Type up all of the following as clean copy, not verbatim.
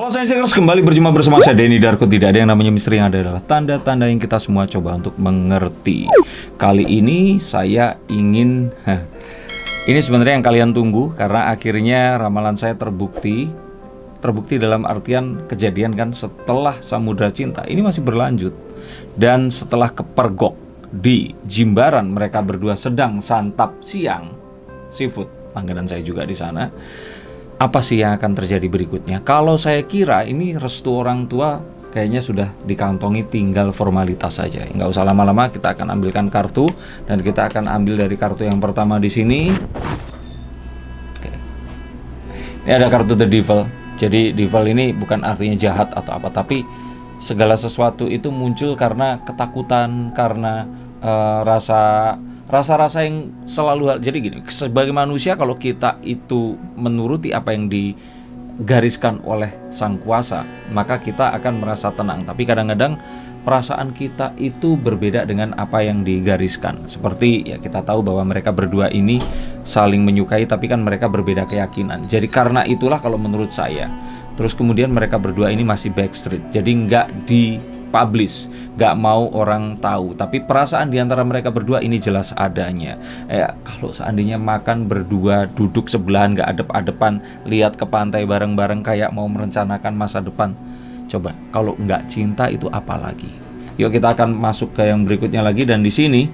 Halo Senseiers, kembali berjumpa bersama saya Denny Darko. Tidak ada yang namanya misteri, yang ada adalah tanda-tanda yang kita semua coba untuk mengerti. Kali ini saya ingin ini sebenarnya yang kalian tunggu, karena akhirnya ramalan saya terbukti dalam artian kejadian kan setelah Samudra Cinta ini masih berlanjut. Dan setelah kepergok di Jimbaran, mereka berdua sedang santap siang seafood, langganan saya juga di sana. Apa sih yang akan terjadi berikutnya? Kalau saya kira ini restu orang tua kayaknya sudah dikantongi, tinggal formalitas saja. Nggak usah lama-lama, kita akan ambilkan kartu dan kita akan ambil dari kartu yang pertama di sini. Oke. Ini ada kartu The Devil. Jadi Devil ini bukan artinya jahat atau apa, tapi segala sesuatu itu muncul karena ketakutan, karena rasa-rasa yang selalu. Jadi gini, sebagai manusia kalau kita itu menuruti apa yang digariskan oleh sang kuasa, maka kita akan merasa tenang. Tapi kadang-kadang perasaan kita itu berbeda dengan apa yang digariskan. Seperti ya, kita tahu bahwa mereka berdua ini saling menyukai, tapi kan mereka berbeda keyakinan. Jadi karena itulah kalau menurut saya, terus kemudian mereka berdua ini masih backstreet. Jadi nggak dipublish, nggak mau orang tahu. Tapi perasaan diantara mereka berdua ini jelas adanya. Kalau seandainya makan berdua, duduk sebelahan, nggak adep-adepan, lihat ke pantai bareng-bareng kayak mau merencanakan masa depan. Coba kalau nggak cinta itu apa lagi? Yuk kita akan masuk ke yang berikutnya lagi. Dan di sini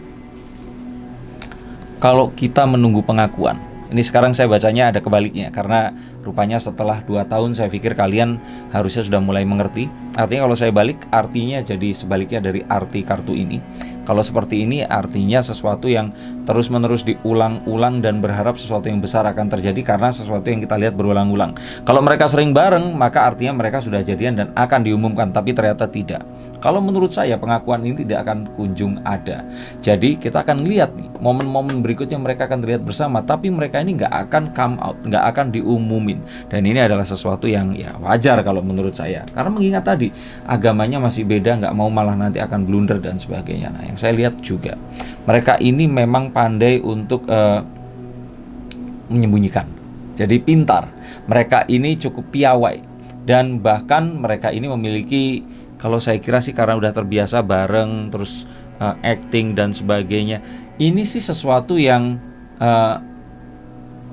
kalau kita menunggu pengakuan, ini sekarang saya bacanya ada kebaliknya, karena rupanya setelah 2 tahun saya pikir kalian harusnya sudah mulai mengerti. Artinya kalau saya balik, artinya jadi sebaliknya dari arti kartu ini. Kalau seperti ini artinya sesuatu yang terus-menerus diulang-ulang dan berharap sesuatu yang besar akan terjadi karena sesuatu yang kita lihat berulang-ulang. Kalau mereka sering bareng, maka artinya mereka sudah jadian dan akan diumumkan, tapi ternyata tidak. Kalau menurut saya pengakuan ini tidak akan kunjung ada. Jadi kita akan lihat nih, momen-momen berikutnya mereka akan terlihat bersama, tapi mereka ini nggak akan come out, nggak akan diumumin. Dan ini adalah sesuatu yang ya wajar kalau menurut saya, karena mengingat tadi agamanya masih beda, nggak mau malah nanti akan blunder dan sebagainya. Nah, yang saya lihat juga mereka ini memang pandai untuk menyembunyikan. Jadi pintar. Mereka ini cukup piawai, dan bahkan mereka ini memiliki, kalau saya kira sih karena udah terbiasa bareng, terus acting dan sebagainya. Ini sih sesuatu yang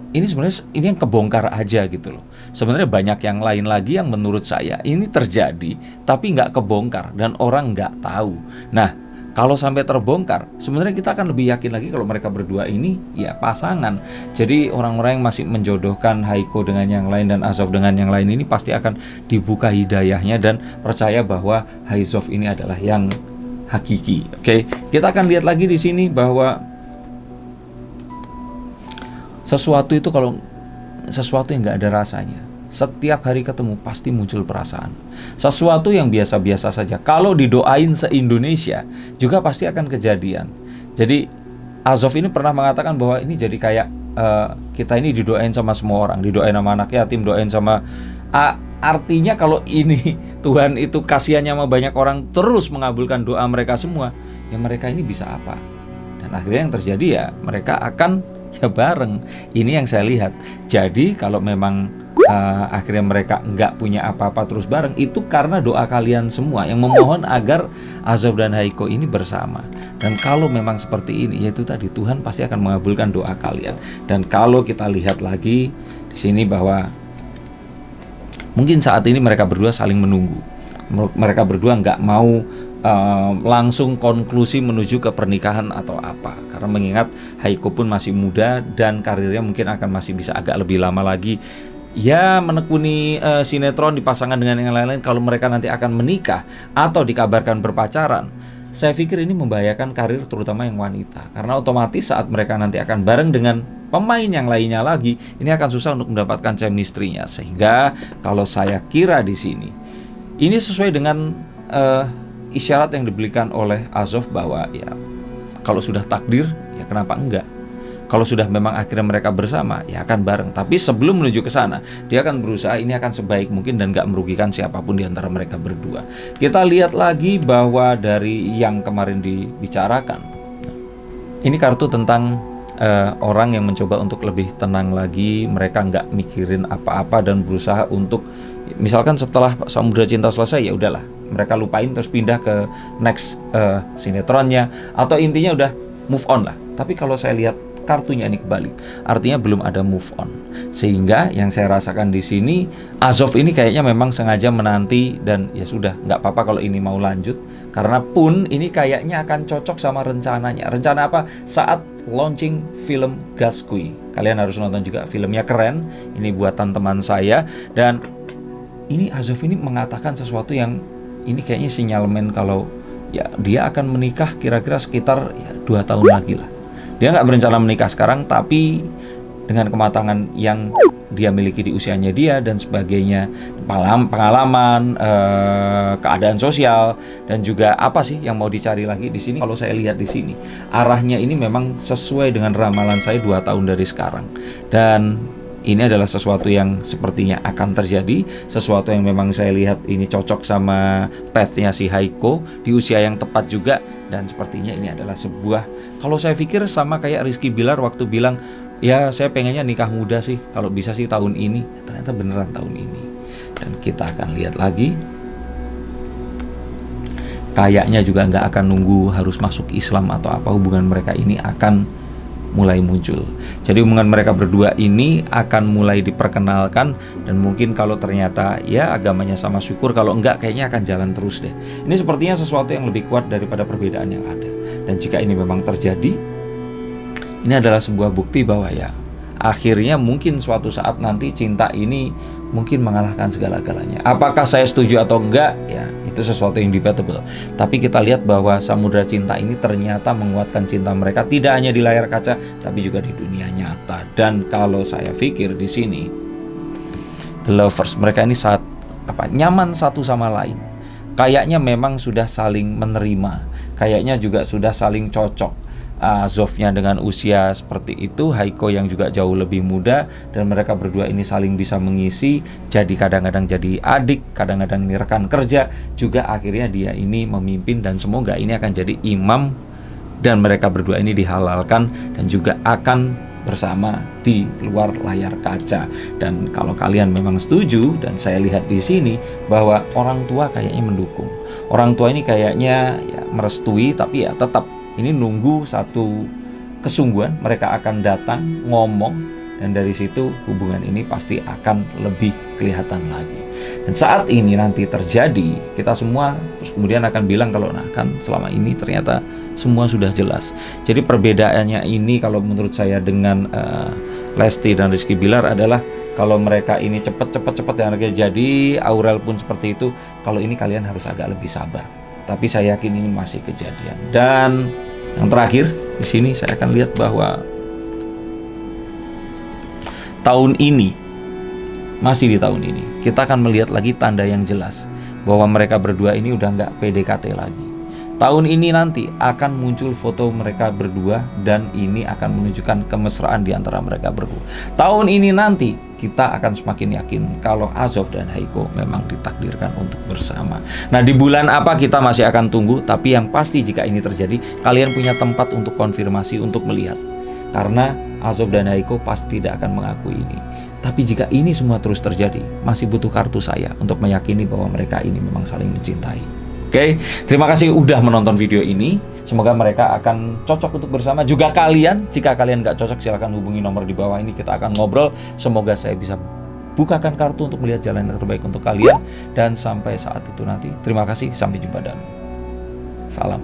ini sebenarnya ini yang kebongkar aja gitu loh. Sebenarnya banyak yang lain lagi yang menurut saya ini terjadi tapi nggak kebongkar dan orang nggak tahu. Nah, kalau sampai terbongkar, sebenarnya kita akan lebih yakin lagi kalau mereka berdua ini ya pasangan. Jadi orang-orang yang masih menjodohkan Haiko dengan yang lain dan Azov dengan yang lain ini pasti akan dibuka hidayahnya dan percaya bahwa Haizov ini adalah yang hakiki. Oke, kita akan lihat lagi di sini bahwa sesuatu itu, kalau sesuatu yang nggak ada rasanya, setiap hari ketemu pasti muncul perasaan. Sesuatu yang biasa-biasa saja, kalau didoain se-Indonesia juga pasti akan kejadian. Jadi Azov ini pernah mengatakan bahwa ini jadi kayak kita ini didoain sama semua orang, didoain sama anak yatim, doain sama artinya kalau ini Tuhan itu kasihannya sama banyak orang, terus mengabulkan doa mereka semua, ya mereka ini bisa apa? Dan akhirnya yang terjadi ya mereka akan ya bareng. Ini yang saya lihat. Jadi kalau memang akhirnya mereka nggak punya apa-apa terus bareng, itu karena doa kalian semua yang memohon agar Azov dan Haiko ini bersama. Dan kalau memang seperti ini, yaitu tadi Tuhan pasti akan mengabulkan doa kalian. Dan kalau kita lihat lagi di sini bahwa mungkin saat ini mereka berdua saling menunggu. Mereka berdua nggak mau langsung konklusi menuju ke pernikahan atau apa, karena mengingat Haiko pun masih muda dan karirnya mungkin akan masih bisa agak lebih lama lagi ya menekuni sinetron, dipasangkan dengan yang lain-lain. Kalau mereka nanti akan menikah atau dikabarkan berpacaran, saya pikir ini membahayakan karir terutama yang wanita, karena otomatis saat mereka nanti akan bareng dengan pemain yang lainnya lagi, ini akan susah untuk mendapatkan chemistry-nya. Sehingga kalau saya kira di sini ini sesuai dengan isyarat yang diberikan oleh Azov bahwa ya kalau sudah takdir ya kenapa enggak. Kalau sudah memang akhirnya mereka bersama ya akan bareng. Tapi sebelum menuju ke sana, dia akan berusaha ini akan sebaik mungkin dan gak merugikan siapapun di antara mereka berdua. Kita lihat lagi bahwa dari yang kemarin dibicarakan, ini kartu tentang orang yang mencoba untuk lebih tenang lagi. Mereka nggak mikirin apa-apa dan berusaha untuk misalkan setelah Samudra Cinta selesai, ya udahlah, mereka lupain terus pindah ke next sinetronnya, atau intinya udah move on lah. Tapi kalau saya lihat kartunya ini kebalik, artinya belum ada move on. Sehingga yang saya rasakan di sini, Azov ini kayaknya memang sengaja menanti, dan ya sudah, nggak apa-apa kalau ini mau lanjut, karena pun ini kayaknya akan cocok sama rencananya. Rencana apa? Saat launching film Gaskuy, kalian harus nonton juga, filmnya keren, ini buatan teman saya, dan ini Azov ini mengatakan sesuatu yang ini kayaknya sinyalemen kalau ya dia akan menikah kira-kira sekitar ya 2 tahun lagi lah. Dia nggak berencana menikah sekarang, tapi dengan kematangan yang dia miliki di usianya dia dan sebagainya, pengalaman, keadaan sosial, dan juga apa sih yang mau dicari lagi di sini. Kalau saya lihat di sini, arahnya ini memang sesuai dengan ramalan saya 2 tahun dari sekarang. Dan ini adalah sesuatu yang sepertinya akan terjadi, sesuatu yang memang saya lihat ini cocok sama path-nya si Haiko di usia yang tepat juga. Dan sepertinya ini adalah sebuah, kalau saya pikir sama kayak Rizky Bilar waktu bilang, ya saya pengennya nikah muda sih, kalau bisa sih tahun ini. Ternyata beneran tahun ini. Dan kita akan lihat lagi, kayaknya juga nggak akan nunggu harus masuk Islam atau apa, hubungan mereka ini akan mulai muncul. Jadi hubungan mereka berdua ini akan mulai diperkenalkan, dan mungkin kalau ternyata ya agamanya sama, syukur, kalau enggak kayaknya akan jalan terus deh. Ini sepertinya sesuatu yang lebih kuat daripada perbedaan yang ada. Dan jika ini memang terjadi, ini adalah sebuah bukti bahwa ya akhirnya mungkin suatu saat nanti cinta ini mungkin mengalahkan segala-galanya. Apakah saya setuju atau enggak? Ya, itu sesuatu yang debatable. Tapi kita lihat bahwa Samudra Cinta ini ternyata menguatkan cinta mereka tidak hanya di layar kaca, tapi juga di dunia nyata. Dan kalau saya pikir di sini, the lovers, mereka ini nyaman satu sama lain. Kayaknya memang sudah saling menerima. Kayaknya juga sudah saling cocok. Azovnya dengan usia seperti itu, Haiko yang juga jauh lebih muda, dan mereka berdua ini saling bisa mengisi, jadi kadang-kadang jadi adik, kadang-kadang ini rekan kerja, juga akhirnya dia ini memimpin, dan semoga ini akan jadi imam, dan mereka berdua ini dihalalkan, dan juga akan bersama di luar layar kaca. Dan kalau kalian memang setuju, dan saya lihat di sini bahwa orang tua kayaknya mendukung, orang tua ini kayaknya ya merestui, tapi ya tetap ini nunggu satu kesungguhan, mereka akan datang, ngomong, dan dari situ hubungan ini pasti akan lebih kelihatan lagi. Dan saat ini nanti terjadi, kita semua terus kemudian akan bilang kalau nah kan selama ini ternyata semua sudah jelas. Jadi perbedaannya ini kalau menurut saya dengan Lesti dan Rizky Bilar adalah kalau mereka ini cepet yang jadi, Aurel pun seperti itu. Kalau ini kalian harus agak lebih sabar. Tapi saya yakin ini masih kejadian. Dan yang terakhir di sini saya akan lihat bahwa tahun ini, masih di tahun ini, kita akan melihat lagi tanda yang jelas bahwa mereka berdua ini udah nggak PDKT lagi. Tahun ini nanti akan muncul foto mereka berdua, dan ini akan menunjukkan kemesraan di antara mereka berdua. Tahun ini nanti kita akan semakin yakin kalau Azov dan Haiko memang ditakdirkan untuk bersama. Nah, di bulan apa kita masih akan tunggu, tapi yang pasti jika ini terjadi, kalian punya tempat untuk konfirmasi, untuk melihat. Karena Azov dan Haiko pasti tidak akan mengakui ini. Tapi jika ini semua terus terjadi, masih butuh kartu saya untuk meyakini bahwa mereka ini memang saling mencintai. Oke, terima kasih udah menonton video ini. Semoga mereka akan cocok untuk bersama. Juga kalian, jika kalian gak cocok, silahkan hubungi nomor di bawah ini. Kita akan ngobrol. Semoga saya bisa bukakan kartu untuk melihat jalan yang terbaik untuk kalian. Dan sampai saat itu nanti, terima kasih. Sampai jumpa dan salam.